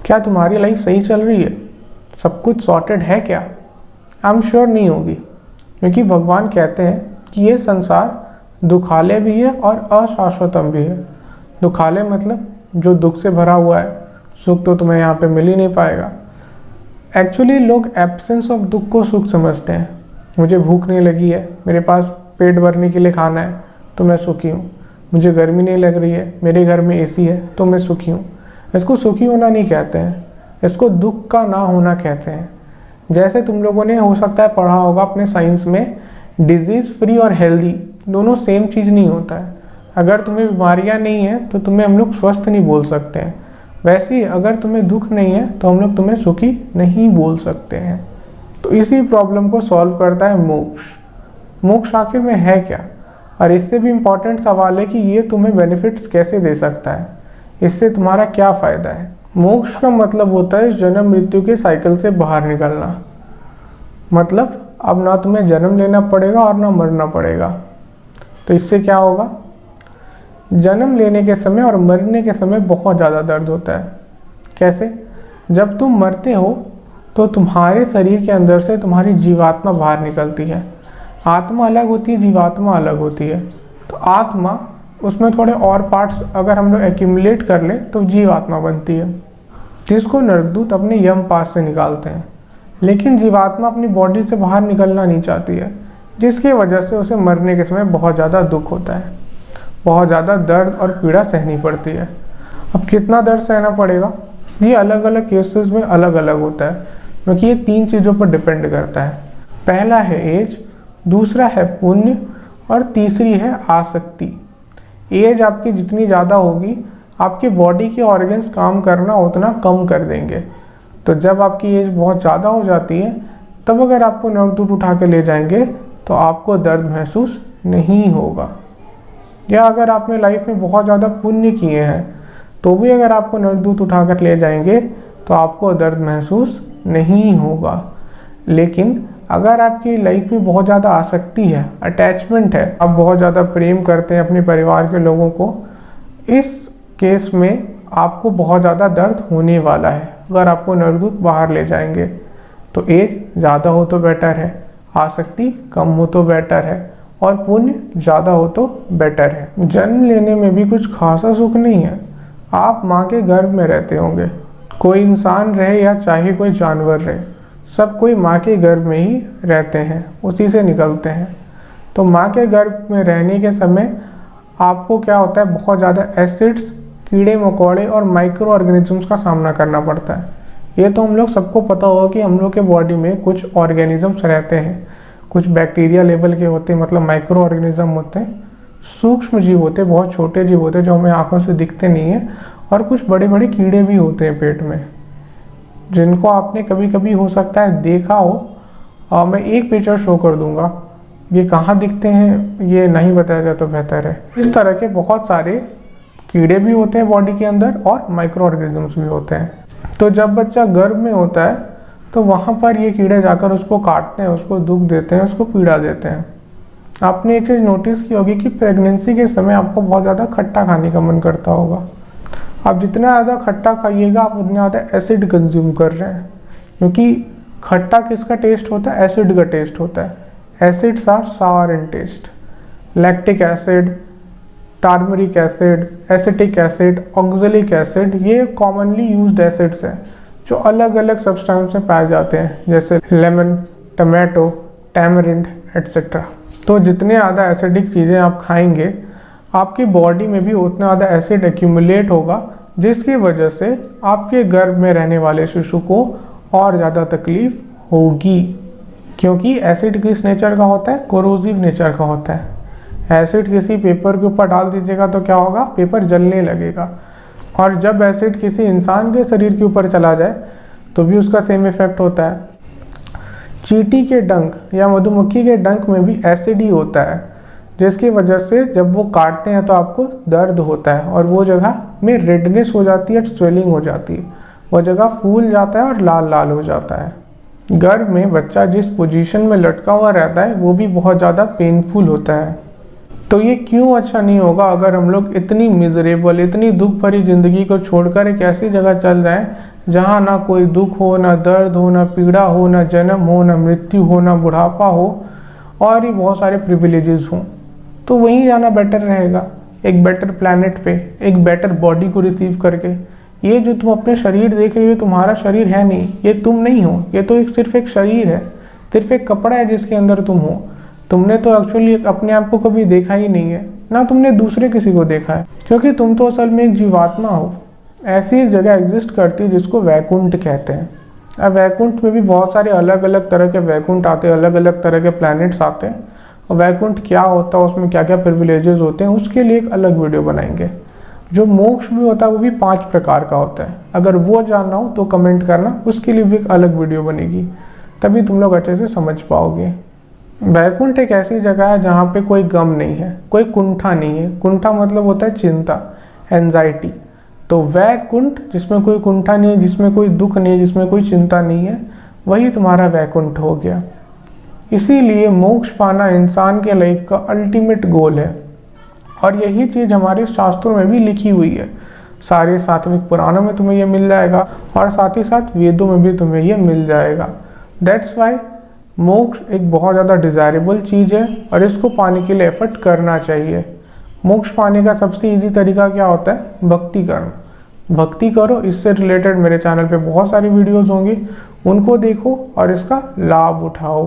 क्या तुम्हारी लाइफ सही चल रही है? सब कुछ सॉर्टेड है क्या? आई एम श्योर नहीं होगी, क्योंकि भगवान कहते हैं कि ये संसार दुखालय भी है और अशाश्वतम भी है। दुखालय मतलब जो दुख से भरा हुआ है, सुख तो तुम्हें यहाँ पे मिल ही नहीं पाएगा। एक्चुअली लोग एब्सेंस ऑफ दुख को सुख समझते हैं। मुझे भूख नहीं लगी है, मेरे पास पेट भरने के लिए खाना है तो मैं सुखी हूँ। मुझे गर्मी नहीं लग रही है, मेरे घर में एसी है तो मैं सुखी हूँ। इसको सुखी होना नहीं कहते हैं, इसको दुख का ना होना कहते हैं। जैसे तुम लोगों ने हो सकता है पढ़ा होगा अपने साइंस में, डिजीज़ फ्री और हेल्दी दोनों सेम चीज़ नहीं होता है। अगर तुम्हें बीमारियां नहीं है तो तुम्हें हम लोग स्वस्थ नहीं बोल सकते हैं। वैसे ही अगर तुम्हें दुख नहीं है तो हम लोग तुम्हें सुखी नहीं बोल सकते हैं। तो इसी प्रॉब्लम को सॉल्व करता है मोक्ष। मोक्ष आखिर में है क्या? और इससे भी इम्पोर्टेंट सवाल है कि ये तुम्हें बेनिफिट्स कैसे दे सकता है, इससे तुम्हारा क्या फ़ायदा है। मोक्ष का मतलब होता है जन्म मृत्यु के साइकिल से बाहर निकलना। मतलब अब ना तुम्हें जन्म लेना पड़ेगा और ना मरना पड़ेगा। तो इससे क्या होगा? जन्म लेने के समय और मरने के समय बहुत ज़्यादा दर्द होता है। कैसे? जब तुम मरते हो तो तुम्हारे शरीर के अंदर से तुम्हारी जीवात्मा बाहर निकलती है। आत्मा अलग होती है, जीवात्मा अलग होती है। तो आत्मा, उसमें थोड़े और पार्ट्स अगर हम लोग एक्यूमुलेट कर लें तो जीवात्मा बनती है, जिसको नरकदूत अपने यम पास से निकालते हैं। लेकिन जीवात्मा अपनी बॉडी से बाहर निकलना नहीं चाहती है, जिसकी वजह से उसे मरने के समय बहुत ज़्यादा दुख होता है, बहुत ज़्यादा दर्द और पीड़ा सहनी पड़ती है। अब कितना दर्द सहना पड़ेगा, ये अलग अलग केसेस में अलग अलग होता है, क्योंकि ये 3 चीज़ों पर डिपेंड करता है। पहला है एज, दूसरा है पुण्य और तीसरी है आसक्ति। एज आपकी जितनी ज़्यादा होगी, आपकी बॉडी के ऑर्गन्स काम करना उतना कम कर देंगे। तो जब आपकी एज बहुत ज़्यादा हो जाती है, तब अगर आपको नरकदूत उठा के ले जाएंगे तो आपको दर्द महसूस नहीं होगा। या अगर आपने लाइफ में बहुत ज़्यादा पुण्य किए हैं तो भी अगर आपको नरकदूत उठा कर ले जाएंगे तो आपको दर्द महसूस नहीं होगा। लेकिन अगर आपकी लाइफ में बहुत ज़्यादा आसक्ति है, अटैचमेंट है, आप बहुत ज़्यादा प्रेम करते हैं अपने परिवार के लोगों को, इस केस में आपको बहुत ज़्यादा दर्द होने वाला है अगर आपको नरकदूत बाहर ले जाएंगे। तो एज ज़्यादा हो तो बेटर है, आसक्ति कम हो तो बेटर है, और पुण्य ज़्यादा हो तो बेटर है। जन्म लेने में भी कुछ खासा सुख नहीं है। आप माँ के गर्भ में रहते होंगे, कोई इंसान रहे या चाहे कोई जानवर रहे, सब कोई माँ के गर्भ में ही रहते हैं, उसी से निकलते हैं। तो माँ के गर्भ में रहने के समय आपको क्या होता है, बहुत ज़्यादा एसिड्स, कीड़े मकोड़े और माइक्रो ऑर्गेनिजम्स का सामना करना पड़ता है। ये तो हम लोग सबको पता होगा कि हम लोग के बॉडी में कुछ ऑर्गेनिजम्स रहते हैं, कुछ बैक्टीरिया लेवल के होते हैं, मतलब माइक्रो ऑर्गेनिज्म होते हैं, सूक्ष्म जीव होते हैं, बहुत छोटे जीव होते हैं जो हमें आंखों से दिखते नहीं हैं, और कुछ बड़े बड़े कीड़े भी होते हैं पेट में, जिनको आपने कभी कभी हो सकता है देखा हो। मैं एक पिक्चर शो कर दूंगा, ये कहाँ दिखते हैं ये नहीं बताया जाए तो बेहतर है। इस तरह के बहुत सारे कीड़े भी होते हैं बॉडी के अंदर और माइक्रो ऑर्गेनिजम्स भी होते हैं। तो जब बच्चा गर्भ में होता है तो वहाँ पर ये कीड़े जाकर उसको काटते हैं, उसको दुख देते हैं, उसको पीड़ा देते हैं। आपने एक चीज़ नोटिस की होगी कि प्रेगनेंसी के समय आपको बहुत ज़्यादा खट्टा खाने का मन करता होगा। आप जितना ज़्यादा खट्टा खाइएगा आप उतना ज़्यादा एसिड कंज्यूम कर रहे हैं, क्योंकि खट्टा किसका टेस्ट होता है? एसिड का टेस्ट होता है। Acids are sour in test. Lactic acid, tartaric acid, acetic acid, oxalic acid, ये कॉमनली यूज्ड एसिड्स हैं जो अलग अलग सब्सटेंस में पाए जाते हैं, जैसे लेमन, टमाटो, टैमरिंड एट्सेट्रा। तो जितने ज़्यादा एसिडिक चीज़ें आप खाएंगे, आपकी बॉडी में भी उतना ज़्यादा एसिड एक्यूमुलेट होगा, जिसकी वजह से आपके गर्भ में रहने वाले शिशु को और ज़्यादा तकलीफ होगी। क्योंकि एसिड किस नेचर का होता है? कोरोसिव नेचर का होता है। एसिड किसी पेपर के ऊपर डाल दीजिएगा तो क्या होगा? पेपर जलने लगेगा। और जब एसिड किसी इंसान के शरीर के ऊपर चला जाए तो भी उसका सेम इफेक्ट होता है। चींटी के डंक या मधुमक्खी के डंक में भी एसिड ही होता है, जिसकी वजह से जब वो काटते हैं तो आपको दर्द होता है और वो जगह में रेडनेस हो जाती है, स्वेलिंग हो जाती है, वो जगह फूल जाता है और लाल लाल हो जाता है। गर्भ में बच्चा जिस पोजीशन में लटका हुआ रहता है वो भी बहुत ज़्यादा पेनफुल होता है। तो ये क्यों अच्छा नहीं होगा अगर हम लोग इतनी मिजरेबल, इतनी दुख भरी ज़िंदगी को छोड़कर एक ऐसी जगह चल जाएं जहाँ ना कोई दुख हो, ना दर्द हो, ना पीड़ा हो, ना जन्म हो, ना मृत्यु हो, ना बुढ़ापा हो और भी बहुत सारे प्रिविलेजेस हों, तो वहीं जाना बेटर रहेगा, एक बेटर प्लैनेट पे, एक बेटर बॉडी को रिसीव करके। ये जो तुम अपने शरीर देख रही हो, तुम्हारा शरीर है नहीं, ये तुम नहीं हो, ये तो सिर्फ एक शरीर है, सिर्फ एक कपड़ा है जिसके अंदर तुम हो। तुमने तो एक्चुअली अपने आप को कभी देखा ही नहीं है, ना तुमने दूसरे किसी को देखा है, क्योंकि तुम तो असल में एक जीवात्मा हो। ऐसी एक जगह एग्जिस्ट करती है जिसको वैकुंठ कहते हैं। अब वैकुंठ में भी बहुत सारे अलग अलग तरह के वैकुंठ आते हैं, अलग अलग तरह के प्लैनेट्स आते हैं, और वैकुंठ क्या होता है, उसमें क्या क्या प्रिविलेजेस होते हैं, उसके लिए एक अलग वीडियो बनाएंगे। जो मोक्ष भी होता है वो भी 5 प्रकार का होता है। अगर वो जानना हो तो कमेंट करना, उसके लिए भी एक अलग वीडियो बनेगी, तभी तुम लोग अच्छे से समझ पाओगे। वैकुंठ एक ऐसी जगह है जहाँ पे कोई गम नहीं है, कोई कुंठा नहीं है। कुंठा मतलब होता है चिंता, एंजाइटी। तो वैकुंठ जिसमें कोई कुंठा नहीं है, जिसमें कोई दुख नहीं है, जिसमें कोई चिंता नहीं है, वही तुम्हारा वैकुंठ हो गया। इसीलिए मोक्ष पाना इंसान के लाइफ का अल्टीमेट गोल है, और यही चीज़ हमारे शास्त्रों में भी लिखी हुई है। सारे सात्विक पुराणों में तुम्हें यह मिल जाएगा, और साथ ही साथ वेदों में भी तुम्हें यह मिल जाएगा। दैट्स वाई मोक्ष एक बहुत ज़्यादा डिज़ायरेबल चीज़ है, और इसको पाने के लिए एफर्ट करना चाहिए। मोक्ष पाने का सबसे इजी तरीका क्या होता है? भक्ति करना। भक्ति करो, इससे रिलेटेड मेरे चैनल पे बहुत सारी वीडियोस होंगी, उनको देखो और इसका लाभ उठाओ।